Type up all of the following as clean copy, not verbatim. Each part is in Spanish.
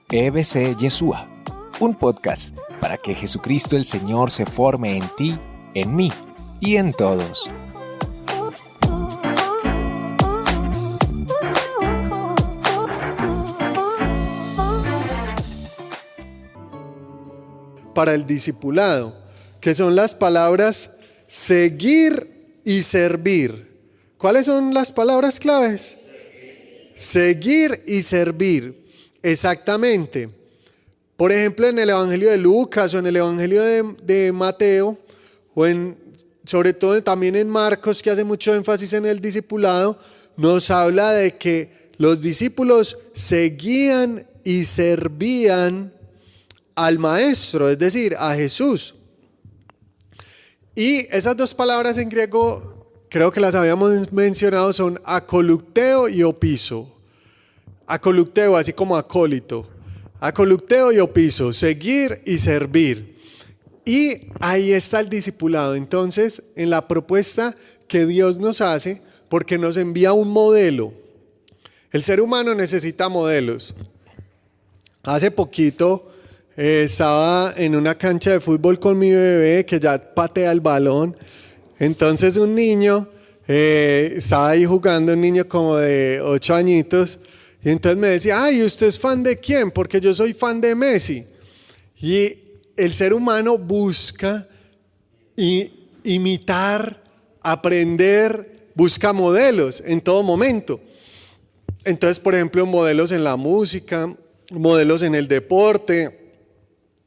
EBC Yeshua, un podcast para que Jesucristo el Señor se forme en ti, en mí y en todos. Para el discipulado, que son las palabras seguir y servir. ¿Cuáles son las palabras claves? Seguir y servir, exactamente. Por ejemplo, en el Evangelio de Lucas o en el Evangelio de Mateo, o sobre todo también en Marcos, que hace mucho énfasis en el discipulado, nos habla de que los discípulos seguían y servían al Maestro, es decir, a Jesús. Y esas dos palabras en griego, creo que las habíamos mencionado, son acolucteo y opiso. Acolucteo, así como acólito. Acolucteo y opiso, seguir y servir. Y ahí está el discipulado. Entonces, en la propuesta que Dios nos hace, porque nos envía un modelo. El ser humano necesita modelos. Hace poquito estaba en una cancha de fútbol con mi bebé que ya patea el balón. Entonces un niño estaba ahí jugando, un niño como de 8 añitos. Y entonces me decía, ay, ¿usted es fan de quién? Porque yo soy fan de Messi. Y el ser humano busca imitar, aprender, busca modelos en todo momento. Entonces, por ejemplo, modelos en la música, modelos en el deporte.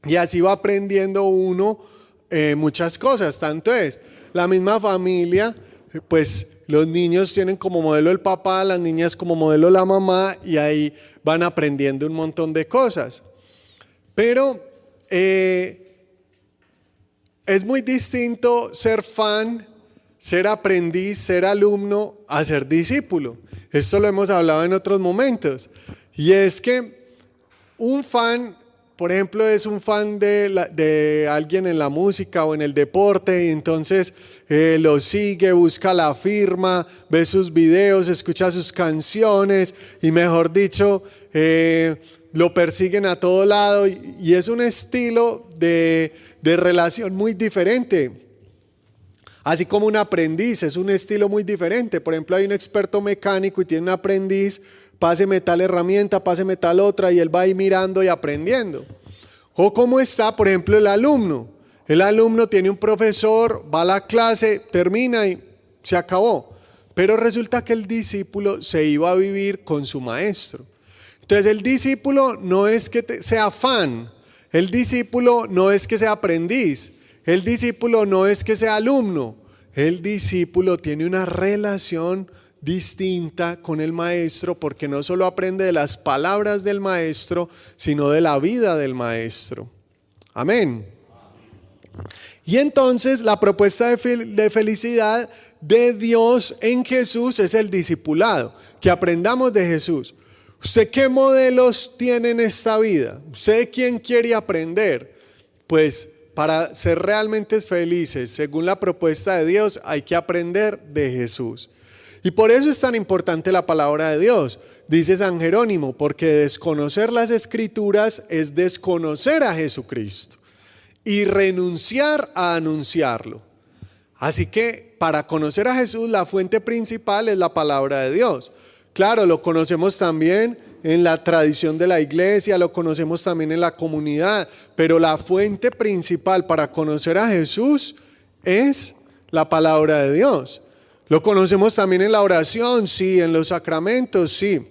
Y así va aprendiendo uno muchas cosas. Tanto es, la misma familia, pues los niños tienen como modelo el papá, las niñas como modelo la mamá, y ahí van aprendiendo un montón de cosas. Pero es muy distinto ser fan, ser aprendiz, ser alumno, a ser discípulo. Esto lo hemos hablado en otros momentos. Y es que un fan, por ejemplo, es un fan de alguien en la música o en el deporte, y entonces lo sigue, busca la firma, ve sus videos, escucha sus canciones y, mejor dicho, lo persiguen a todo lado, y es un estilo de relación muy diferente. Así como un aprendiz es un estilo muy diferente. Por ejemplo, hay un experto mecánico y tiene un aprendiz, páseme tal herramienta, páseme tal otra, y él va ahí mirando y aprendiendo. O cómo está, por ejemplo, el alumno. El alumno tiene un profesor, va a la clase, termina y se acabó. Pero resulta que el discípulo se iba a vivir con su maestro. Entonces el discípulo no es que sea fan, el discípulo no es que sea aprendiz, el discípulo no es que sea alumno, el discípulo tiene una relación distinta con el maestro, porque no solo aprende de las palabras del maestro, sino de la vida del maestro. Amén. Y entonces la propuesta de felicidad de Dios en Jesús es el discipulado, que aprendamos de Jesús. ¿Usted qué modelos tiene en esta vida? ¿Usted de quién quiere aprender? Pues para ser realmente felices, según la propuesta de Dios, hay que aprender de Jesús. Y por eso es tan importante la palabra de Dios. Dice San Jerónimo, porque desconocer las Escrituras es desconocer a Jesucristo y renunciar a anunciarlo. Así que para conocer a Jesús, la fuente principal es la palabra de Dios. Claro, lo conocemos también en la tradición de la iglesia, lo conocemos también en la comunidad, pero la fuente principal para conocer a Jesús es la palabra de Dios. Lo conocemos también en la oración, sí, en los sacramentos, sí.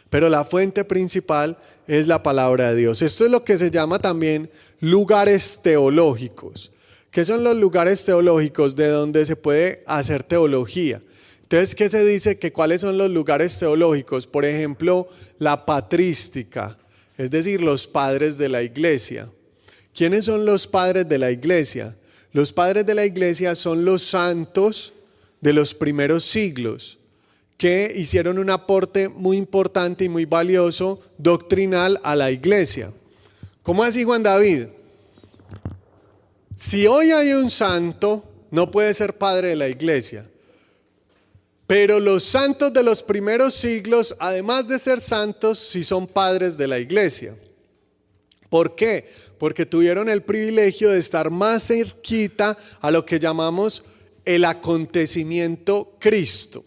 Pero la fuente principal es la palabra de Dios. Esto es lo que se llama también lugares teológicos. ¿Qué son los lugares teológicos? De donde se puede hacer teología. Entonces, ¿qué se dice? Que ¿cuáles son los lugares teológicos? Por ejemplo, la patrística, es decir, los padres de la iglesia. ¿Quiénes son los padres de la iglesia? Los padres de la iglesia son los santos de los primeros siglos, que hicieron un aporte muy importante y muy valioso doctrinal a la iglesia. ¿Cómo así, Juan David? Si hoy hay un santo, no puede ser padre de la iglesia. Pero los santos de los primeros siglos, además de ser santos, sí son padres de la iglesia. ¿Por qué? Porque tuvieron el privilegio de estar más cerquita a lo que llamamos el acontecimiento Cristo.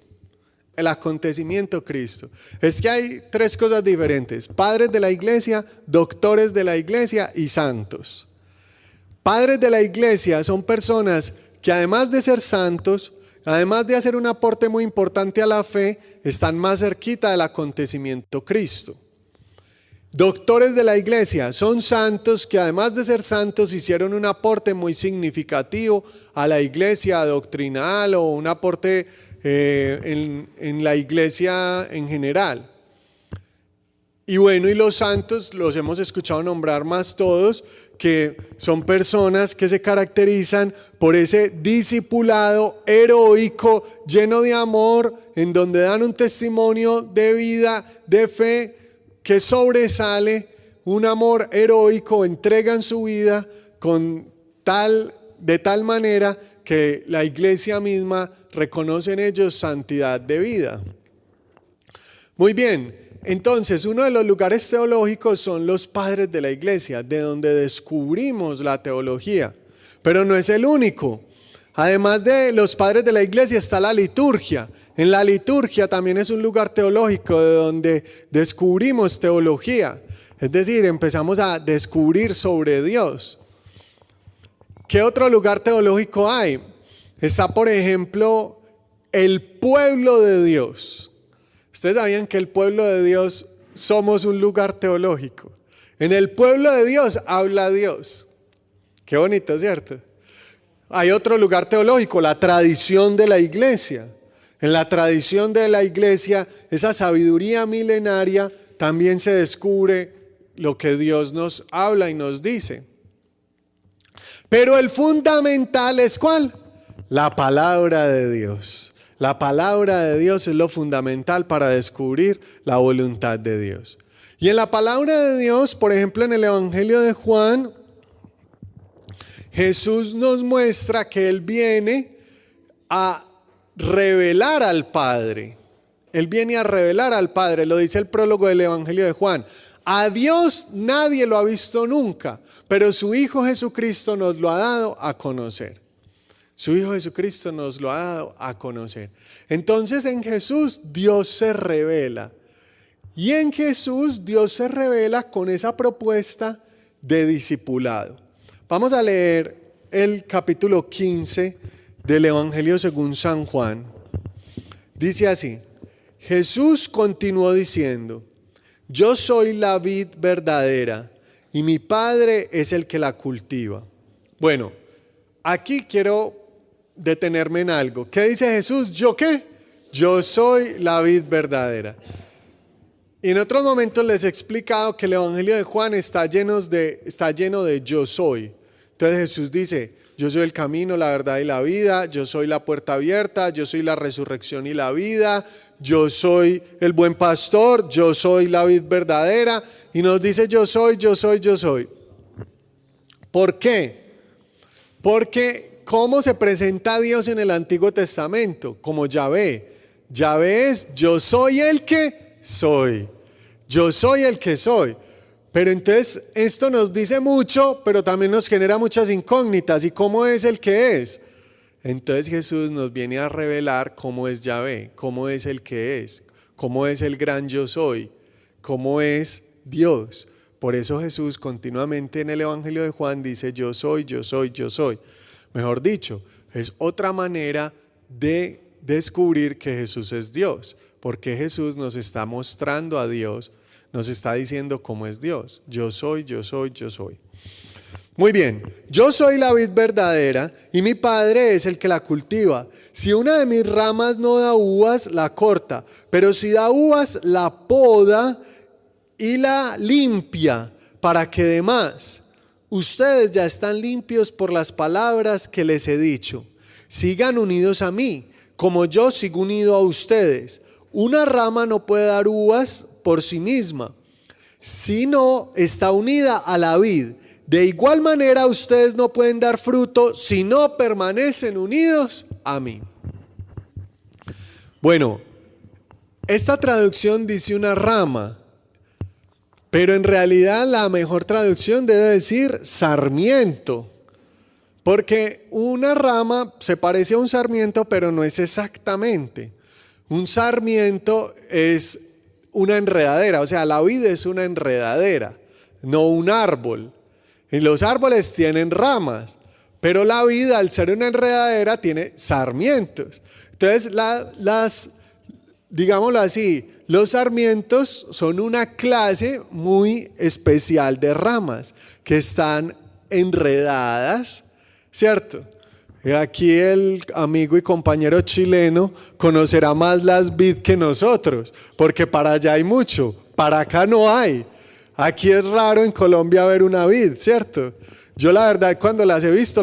El acontecimiento Cristo. Es que hay tres cosas diferentes: padres de la iglesia, doctores de la iglesia y santos. Padres de la iglesia son personas que, además de ser santos, además de hacer un aporte muy importante a la fe, están más cerquita del acontecimiento Cristo. Doctores de la iglesia son santos que, además de ser santos, hicieron un aporte muy significativo a la iglesia doctrinal o un aporte en la iglesia en general. Y bueno, y los santos los hemos escuchado nombrar más todos, que son personas que se caracterizan por ese discipulado heroico, lleno de amor, en donde dan un testimonio de vida, de fe, que sobresale, un amor heroico, entregan su vida de tal manera que la iglesia misma reconoce en ellos santidad de vida. Muy bien, entonces uno de los lugares teológicos son los padres de la iglesia, de donde descubrimos la teología, pero no es el único. Además de los padres de la iglesia está la liturgia. En la liturgia también es un lugar teológico de donde descubrimos teología. Es decir, empezamos a descubrir sobre Dios. ¿Qué otro lugar teológico hay? Está, por ejemplo, el pueblo de Dios. Ustedes sabían que el pueblo de Dios somos un lugar teológico. En el pueblo de Dios habla Dios. Qué bonito, ¿cierto? Hay otro lugar teológico, la tradición de la iglesia. En la tradición de la iglesia, esa sabiduría milenaria, también se descubre lo que Dios nos habla y nos dice. Pero el fundamental es ¿cuál? La palabra de Dios. La palabra de Dios es lo fundamental para descubrir la voluntad de Dios. Y en la palabra de Dios, por ejemplo, en el Evangelio de Juan, Jesús nos muestra que Él viene a revelar al Padre. Él viene a revelar al Padre, lo dice el prólogo del Evangelio de Juan. A Dios nadie lo ha visto nunca, pero su Hijo Jesucristo nos lo ha dado a conocer. Su Hijo Jesucristo nos lo ha dado a conocer. Entonces en Jesús Dios se revela. Y en Jesús Dios se revela con esa propuesta de discipulado. Vamos a leer el capítulo 15 del Evangelio según San Juan. Dice así: Jesús continuó diciendo: yo soy la vid verdadera y mi Padre es el que la cultiva. Bueno, aquí quiero detenerme en algo. ¿Qué dice Jesús? ¿Yo qué? Yo soy la vid verdadera. Y en otros momentos les he explicado que el Evangelio de Juan está lleno de yo soy. Entonces Jesús dice: yo soy el camino, la verdad y la vida, yo soy la puerta abierta, yo soy la resurrección y la vida, yo soy el buen pastor, yo soy la vid verdadera. Y nos dice yo soy, yo soy, yo soy. ¿Por qué? Porque ¿cómo se presenta a Dios en el Antiguo Testamento? Como Yahvé. Yahvé es yo soy el que soy. Yo soy el que soy. Pero entonces esto nos dice mucho, pero también nos genera muchas incógnitas. ¿Y cómo es el que es? Entonces Jesús nos viene a revelar cómo es Yahvé, cómo es el que es, cómo es el gran yo soy, cómo es Dios. Por eso Jesús continuamente en el Evangelio de Juan dice yo soy, yo soy, yo soy. Mejor dicho, es otra manera de descubrir que Jesús es Dios, porque Jesús nos está mostrando a Dios, nos está diciendo cómo es Dios. Yo soy, yo soy, yo soy. Muy bien, yo soy la vid verdadera y mi Padre es el que la cultiva. Si una de mis ramas no da uvas, la corta, pero si da uvas, la poda y la limpia para que dé más. Ustedes ya están limpios por las palabras que les he dicho. Sigan unidos a mí, como yo sigo unido a ustedes. Una rama no puede dar uvas por sí misma, sino está unida a la vid. De igual manera ustedes no pueden dar fruto si no permanecen unidos a mí. Bueno, esta traducción dice una rama, pero en realidad la mejor traducción debe decir sarmiento, porque una rama se parece a un sarmiento, pero no es exactamente. Un sarmiento es una enredadera, o sea, la vid es una enredadera, no un árbol. Y los árboles tienen ramas, pero la vid, al ser una enredadera, tiene sarmientos. Entonces, digámoslo así, los sarmientos son una clase muy especial de ramas que están enredadas, ¿cierto? Aquí el amigo y compañero chileno conocerá más las vid que nosotros, porque para allá hay mucho, para acá no hay. Aquí es raro en Colombia ver una vid, ¿cierto? Yo la verdad cuando las he visto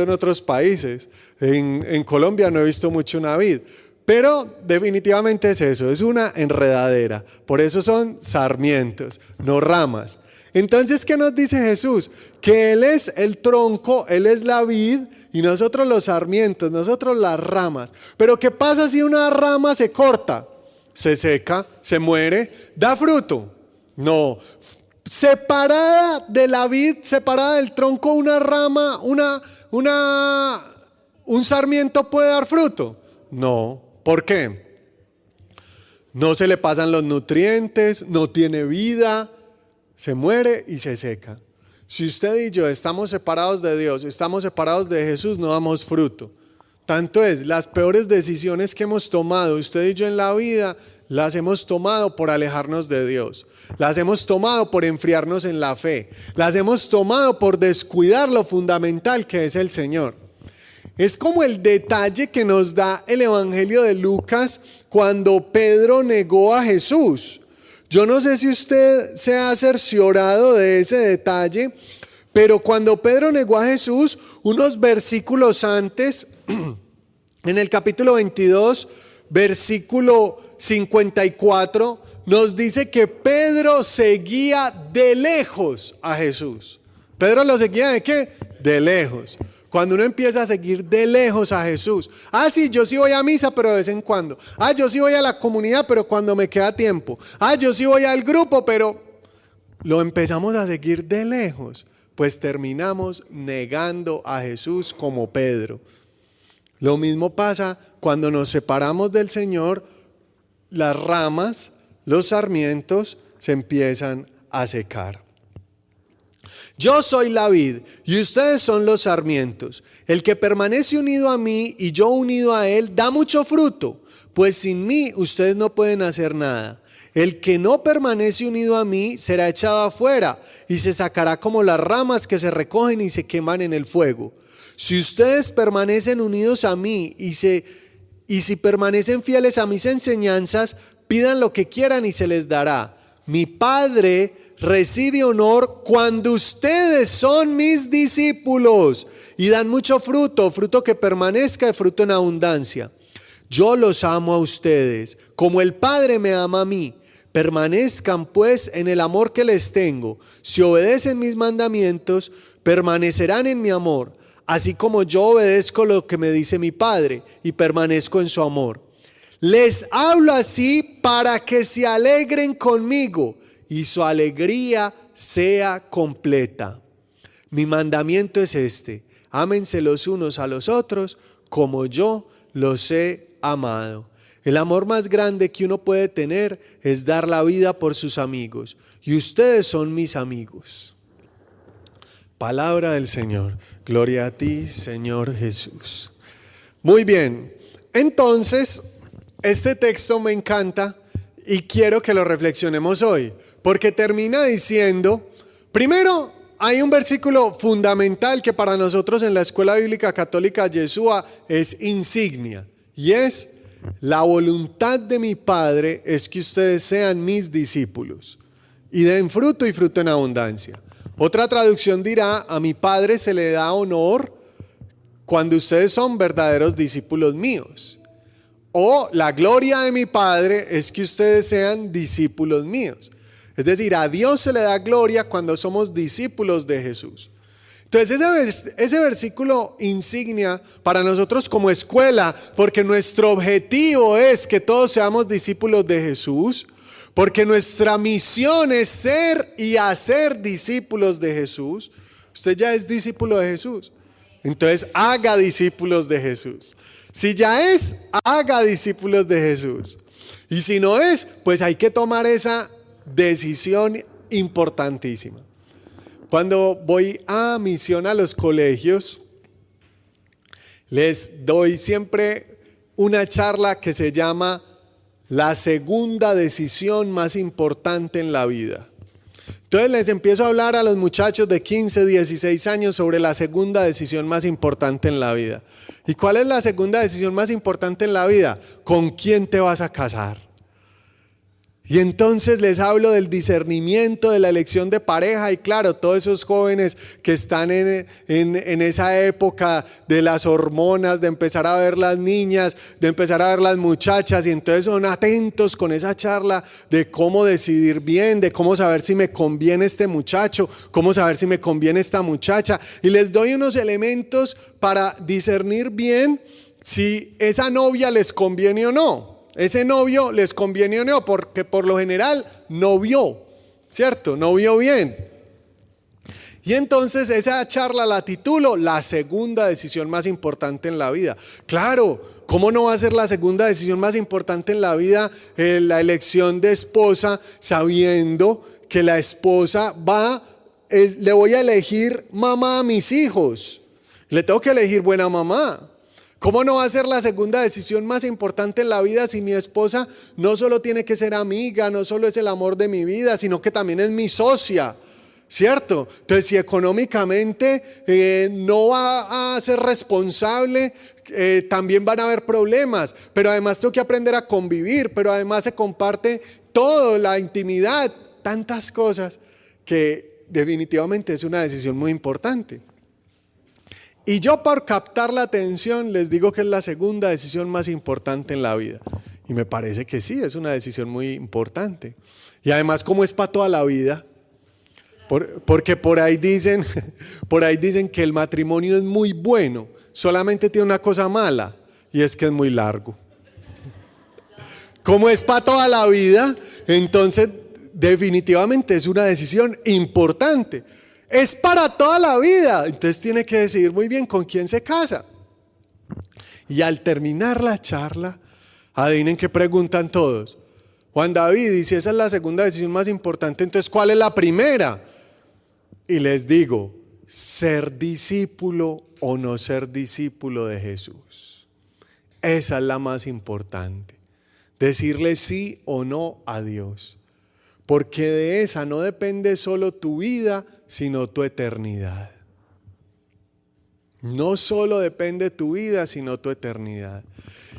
en otros países. En Colombia no he visto mucho una vid. Pero definitivamente es eso, es una enredadera. Por eso son sarmientos, no ramas. Entonces, ¿qué nos dice Jesús? Que Él es el tronco, Él es la vid y nosotros los sarmientos, nosotros las ramas. Pero ¿qué pasa si una rama se corta? Se seca, se muere, da fruto. No, separada de la vid, separada del tronco, una rama, un sarmiento puede dar fruto. No, ¿por qué? No se le pasan los nutrientes, no tiene vida, se muere y se seca. Si usted y yo estamos separados de Dios, estamos separados de Jesús, no damos fruto. Tanto es, las peores decisiones que hemos tomado usted y yo en la vida, las hemos tomado por alejarnos de Dios. Las hemos tomado por enfriarnos en la fe. Las hemos tomado por descuidar lo fundamental que es el Señor. Es como el detalle que nos da el Evangelio de Lucas cuando Pedro negó a Jesús. Yo no sé si usted se ha cerciorado de ese detalle, pero cuando Pedro negó a Jesús, unos versículos antes, en el capítulo 22, versículo 54, nos dice que Pedro seguía de lejos a Jesús. ¿Pedro lo seguía de qué? De lejos. Cuando uno empieza a seguir de lejos a Jesús. Sí, yo sí voy a misa, pero de vez en cuando. Yo sí voy a la comunidad, pero cuando me queda tiempo. Yo sí voy al grupo, pero lo empezamos a seguir de lejos. Pues terminamos negando a Jesús como Pedro. Lo mismo pasa cuando nos separamos del Señor, las ramas, los sarmientos se empiezan a secar. Yo soy la vid y ustedes son los sarmientos. El que permanece unido a mí y yo unido a él da mucho fruto, pues sin mí ustedes no pueden hacer nada. El que no permanece unido a mí será echado afuera y se sacará como las ramas que se recogen y se queman en el fuego. Si ustedes permanecen unidos a mí y si permanecen fieles a mis enseñanzas, pidan lo que quieran y se les dará. Mi Padre recibe honor cuando ustedes son mis discípulos y dan mucho fruto, fruto que permanezca y fruto en abundancia. Yo los amo a ustedes, como el Padre me ama a mí. Permanezcan pues en el amor que les tengo. Si obedecen mis mandamientos, permanecerán en mi amor, así como yo obedezco lo que me dice mi Padre y permanezco en su amor. Les hablo así para que se alegren conmigo y su alegría sea completa. Mi mandamiento es este: ámense los unos a los otros como yo los he amado. El amor más grande que uno puede tener es dar la vida por sus amigos, y ustedes son mis amigos. Palabra del Señor. Gloria a ti, Señor Jesús. Muy bien, entonces este texto me encanta y quiero que lo reflexionemos hoy, porque termina diciendo, primero, hay un versículo fundamental que para nosotros en la Escuela Bíblica Católica Yeshua es insignia, y es: la voluntad de mi Padre es que ustedes sean mis discípulos y den fruto y fruto en abundancia. Otra traducción dirá: a mi Padre se le da honor cuando ustedes son verdaderos discípulos míos. O la gloria de mi Padre es que ustedes sean discípulos míos. Es decir, a Dios se le da gloria cuando somos discípulos de Jesús. Entonces ese versículo insignia para nosotros como escuela, porque nuestro objetivo es que todos seamos discípulos de Jesús, porque nuestra misión es ser y hacer discípulos de Jesús. Usted ya es discípulo de Jesús, entonces haga discípulos de Jesús. Si ya es, haga discípulos de Jesús. Y si no es, pues hay que tomar esa decisión importantísima. Cuando voy a misión a los colegios, les doy siempre una charla que se llama la segunda decisión más importante en la vida. Entonces les empiezo a hablar a los muchachos de 15, 16 años sobre la segunda decisión más importante en la vida. ¿Y cuál es la segunda decisión más importante en la vida? ¿Con quién te vas a casar? Y entonces les hablo del discernimiento, de la elección de pareja, y claro, todos esos jóvenes que están en esa época de las hormonas, de empezar a ver las niñas, de empezar a ver las muchachas, y entonces son atentos con esa charla de cómo decidir bien, de cómo saber si me conviene este muchacho, cómo saber si me conviene esta muchacha, y les doy unos elementos para discernir bien si esa novia les conviene o no. Ese novio les conviene o no, porque por lo general no vio, ¿cierto? No vio bien. Y entonces esa charla la titulo la segunda decisión más importante en la vida. Claro, ¿cómo no va a ser la segunda decisión más importante en la vida la elección de esposa, sabiendo que la esposa le voy a elegir mamá a mis hijos? Le tengo que elegir buena mamá. ¿Cómo no va a ser la segunda decisión más importante en la vida si mi esposa no solo tiene que ser amiga, no solo es el amor de mi vida, sino que también es mi socia? ¿Cierto? Entonces, si económicamente no va a ser responsable, también van a haber problemas, pero además tengo que aprender a convivir, pero además se comparte todo, la intimidad, tantas cosas que definitivamente es una decisión muy importante. Y yo, por captar la atención, les digo que es la segunda decisión más importante en la vida. Y me parece que sí, es una decisión muy importante. Y además, como es para toda la vida, porque por ahí dicen que el matrimonio es muy bueno, solamente tiene una cosa mala, y es que es muy largo. Como es para toda la vida, entonces definitivamente es una decisión importante. Es para toda la vida, entonces tiene que decidir muy bien con quién se casa. Y al terminar la charla, adivinen qué preguntan todos. Juan David, y si esa es la segunda decisión más importante, entonces ¿cuál es la primera? Y les digo, ser discípulo o no ser discípulo de Jesús. Esa es la más importante. Decirle sí o no a Dios. Porque de esa no depende solo tu vida, sino tu eternidad. No solo depende tu vida, sino tu eternidad.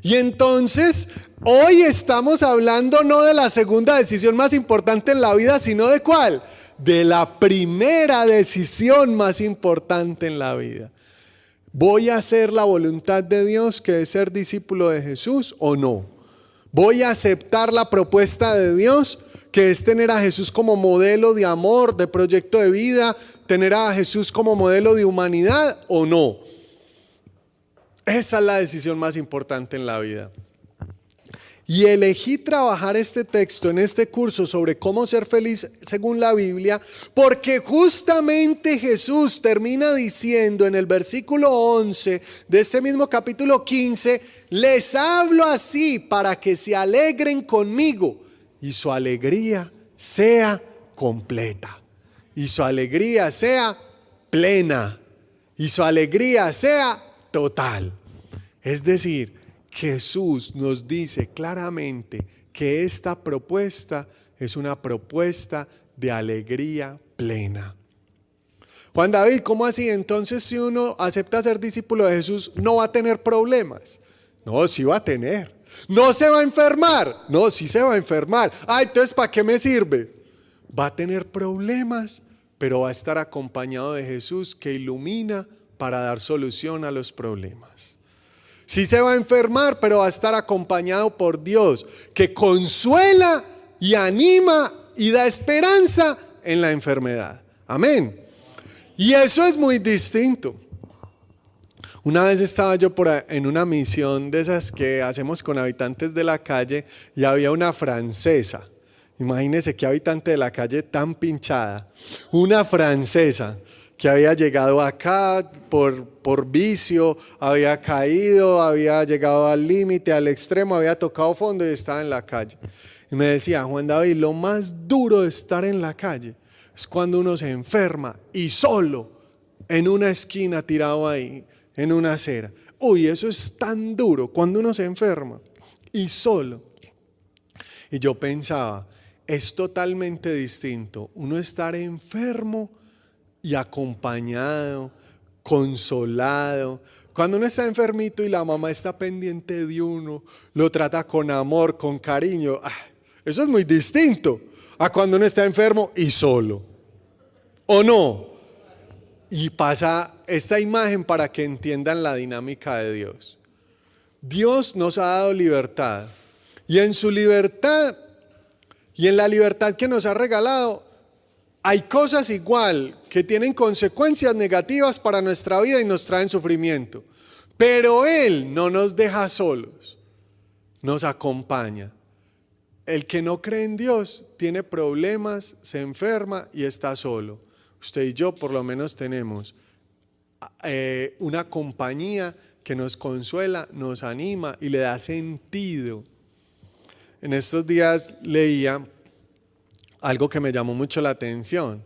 Y entonces, hoy estamos hablando no de la segunda decisión más importante en la vida, sino ¿de cuál? De la primera decisión más importante en la vida. ¿Voy a hacer la voluntad de Dios, que es ser discípulo de Jesús, o no? ¿Voy a aceptar la propuesta de Dios, que es tener a Jesús como modelo de amor, de proyecto de vida, tener a Jesús como modelo de humanidad o no? Esa es la decisión más importante en la vida. Y elegí trabajar este texto en este curso sobre cómo ser feliz según la Biblia, porque justamente Jesús termina diciendo en el versículo 11 de este mismo capítulo 15, les hablo así para que se alegren conmigo y su alegría sea completa, y su alegría sea plena, y su alegría sea total. Es decir, Jesús nos dice claramente que esta propuesta es una propuesta de alegría plena. Juan David, ¿cómo así? Entonces, si uno acepta ser discípulo de Jesús, ¿no va a tener problemas? No, sí va a tener. ¿No se va a enfermar? No, sí se va a enfermar. Entonces, ¿para qué me sirve? Va a tener problemas, pero va a estar acompañado de Jesús, que ilumina para dar solución a los problemas. Sí se va a enfermar, pero va a estar acompañado por Dios, que consuela y anima y da esperanza en la enfermedad. Amén. Y eso es muy distinto. Una vez estaba yo en una misión de esas que hacemos con habitantes de la calle y había una francesa. Imagínense qué habitante de la calle tan pinchada. Una francesa que había llegado acá por vicio, había caído, había llegado al límite, al extremo, había tocado fondo y estaba en la calle. Y me decía, Juan David, lo más duro de estar en la calle es cuando uno se enferma y solo en una esquina tirado ahí, en una acera. Uy, eso es tan duro cuando uno se enferma y solo. Y yo pensaba, es totalmente distinto uno estar enfermo y acompañado, consolado. Cuando uno está enfermito y la mamá está pendiente de uno, lo trata con amor, con cariño, eso es muy distinto a cuando uno está enfermo y solo. ¿O no? Y pasa esta imagen para que entiendan la dinámica de Dios. Dios nos ha dado libertad y en su libertad y en la libertad que nos ha regalado hay cosas igual que tienen consecuencias negativas para nuestra vida y nos traen sufrimiento. Pero Él no nos deja solos, nos acompaña. El que no cree en Dios tiene problemas, se enferma y está solo. Usted y yo por lo menos tenemos una compañía que nos consuela, nos anima y le da sentido. En estos días leía algo que me llamó mucho la atención,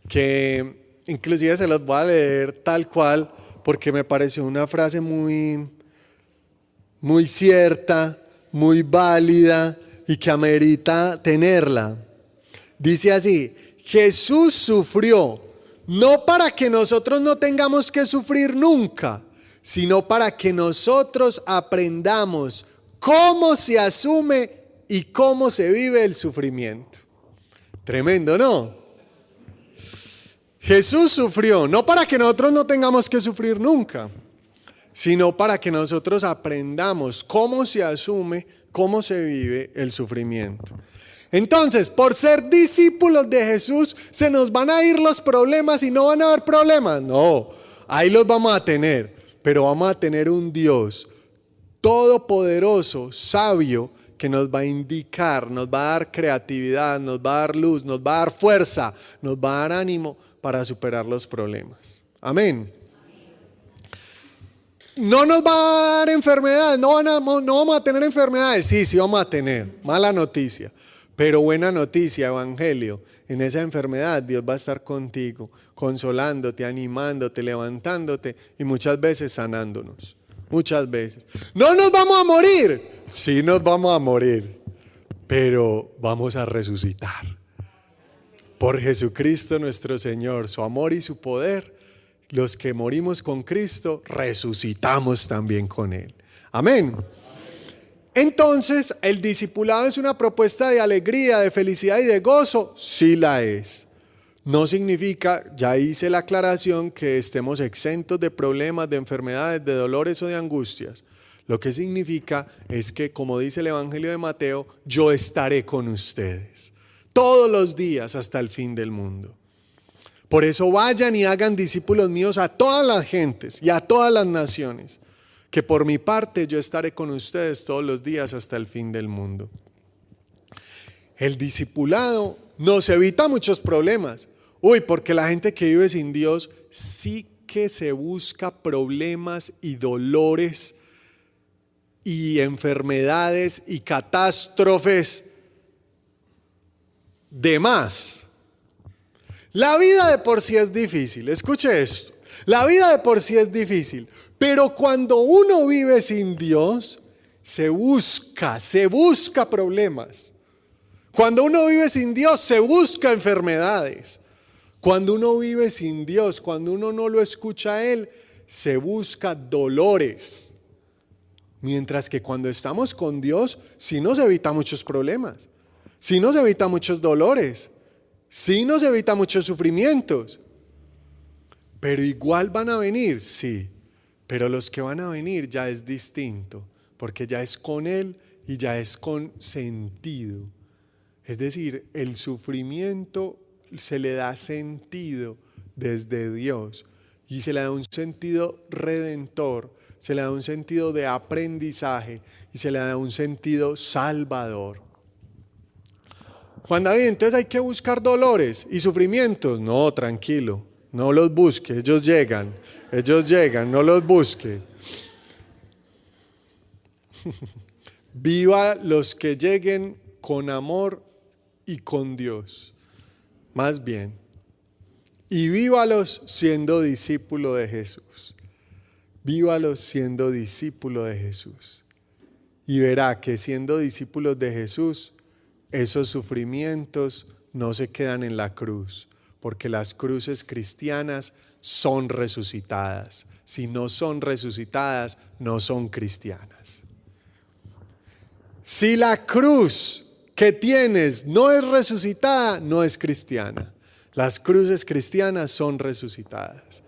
que inclusive se los voy a leer tal cual porque me pareció una frase muy cierta, muy válida y que amerita tenerla. Dice así: Jesús sufrió no para que nosotros no tengamos que sufrir nunca, sino para que nosotros aprendamos cómo se asume y cómo se vive el sufrimiento. Tremendo, ¿no? Jesús sufrió no para que nosotros no tengamos que sufrir nunca, sino para que nosotros aprendamos cómo se asume, cómo se vive el sufrimiento. Entonces, por ser discípulos de Jesús, ¿se nos van a ir los problemas y no van a haber problemas? No, ahí los vamos a tener, pero vamos a tener un Dios todopoderoso, sabio, que nos va a indicar, nos va a dar creatividad, nos va a dar luz, nos va a dar fuerza, nos va a dar ánimo para superar los problemas. Amén. No nos va a dar enfermedades, no vamos a tener enfermedades. Sí vamos a tener. Mala noticia. Pero buena noticia, evangelio. En esa enfermedad Dios va a estar contigo, consolándote, animándote, levantándote y muchas veces sanándonos. Muchas veces. No nos vamos a morir. Sí nos vamos a morir, pero vamos a resucitar. Por Jesucristo nuestro Señor, su amor y su poder, los que morimos con Cristo, resucitamos también con Él. Amén. Entonces, ¿el discipulado es una propuesta de alegría, de felicidad y de gozo? Sí la es. No significa, ya hice la aclaración, que estemos exentos de problemas, de enfermedades, de dolores o de angustias. Lo que significa es que, como dice el Evangelio de Mateo, yo estaré con ustedes todos los días hasta el fin del mundo. Por eso vayan y hagan discípulos míos a todas las gentes y a todas las naciones, que por mi parte yo estaré con ustedes todos los días hasta el fin del mundo. El discipulado nos evita muchos problemas. Porque la gente que vive sin Dios sí que se busca problemas y dolores y enfermedades y catástrofes de más. La vida de por sí es difícil, escuche esto, la vida de por sí es difícil, pero cuando uno vive sin Dios, se busca problemas. Cuando uno vive sin Dios, se busca enfermedades. Cuando uno vive sin Dios, cuando uno no lo escucha a Él, se busca dolores. Mientras que cuando estamos con Dios, sí nos evita muchos problemas, sí nos evita muchos dolores, sí nos evita muchos sufrimientos. Pero igual van a venir, sí, pero los que van a venir ya es distinto, porque ya es con Él y ya es con sentido. Es decir, el sufrimiento se le da sentido desde Dios. Y se le da un sentido redentor, se le da un sentido de aprendizaje y se le da un sentido salvador. Juan David, entonces hay que buscar dolores y sufrimientos. No, tranquilo, no los busque, ellos llegan, no los busque. Viva los que lleguen con amor y con Dios, más bien. Y vívalos siendo discípulo de Jesús. Vívalos siendo discípulo de Jesús. Y verá que siendo discípulos de Jesús, esos sufrimientos no se quedan en la cruz, porque las cruces cristianas son resucitadas. Si no son resucitadas, no son cristianas. Si la cruz que tienes no es resucitada, no es cristiana. Las cruces cristianas son resucitadas.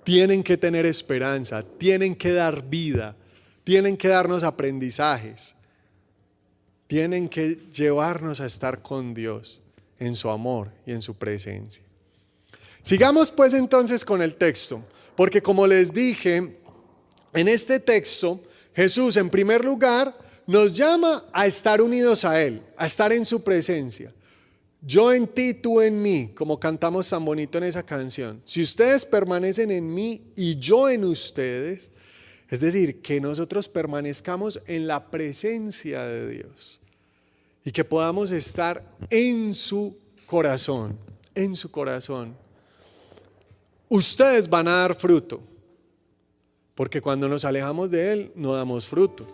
Tienen que tener esperanza, tienen que dar vida, tienen que darnos aprendizajes, tienen que llevarnos a estar con Dios en su amor y en su presencia. Sigamos pues entonces con el texto, porque como les dije, en este texto Jesús en primer lugar nos llama a estar unidos a Él, a estar en su presencia. Yo en ti, tú en mí, como cantamos tan bonito en esa canción. Si ustedes permanecen en mí y yo en ustedes, es decir, que nosotros permanezcamos en la presencia de Dios y que podamos estar en su corazón, en su corazón. Ustedes van a dar fruto, porque cuando nos alejamos de Él no damos fruto.